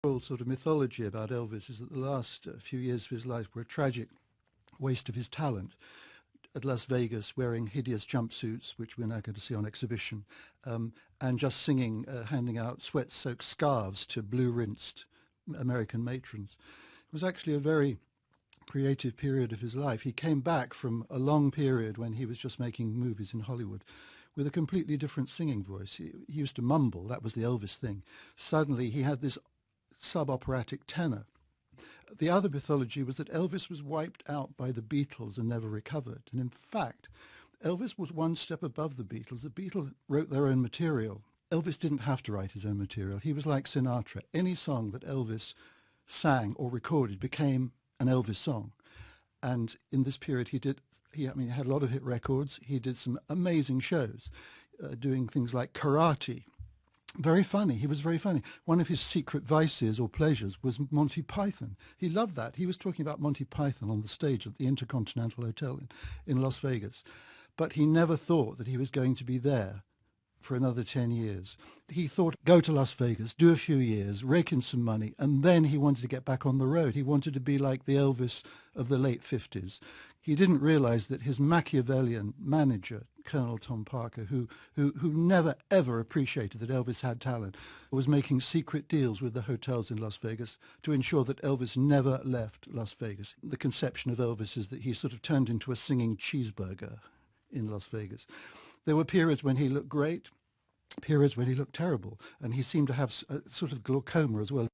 Whole sort of mythology about Elvis is that the last few years of his life were a tragic waste of his talent. At Las Vegas, wearing hideous jumpsuits, which we're now going to see on exhibition, and just singing, handing out sweat-soaked scarves to blue-rinsed American matrons. It was actually a very creative period of his life. He came back from a long period when he was just making movies in Hollywood with a completely different singing voice. He used to mumble, that was the Elvis thing. Suddenly he had this sub-operatic tenor. The other mythology was that Elvis was wiped out by the Beatles and never recovered. And in fact, Elvis was one step above the Beatles. The Beatles wrote their own material. Elvis didn't have to write his own material. He was like Sinatra. Any song that Elvis sang or recorded became an Elvis song. And in this period he had a lot of hit records. He did some amazing shows, doing things like karate. Very funny. He was very funny. One of his secret vices or pleasures was Monty Python. He loved that. He was talking about Monty Python on the stage at the Intercontinental Hotel in Las Vegas. But he never thought that he was going to be there for another 10 years. He thought, go to Las Vegas, do a few years, rake in some money, and then he wanted to get back on the road. He wanted to be like the Elvis of the late 50s. He didn't realize that his Machiavellian manager, Colonel Tom Parker, who never, ever appreciated that Elvis had talent, was making secret deals with the hotels in Las Vegas to ensure that Elvis never left Las Vegas. The conception of Elvis is that he sort of turned into a singing cheeseburger in Las Vegas. There were periods when he looked great, periods when he looked terrible, and he seemed to have a sort of glaucoma as well.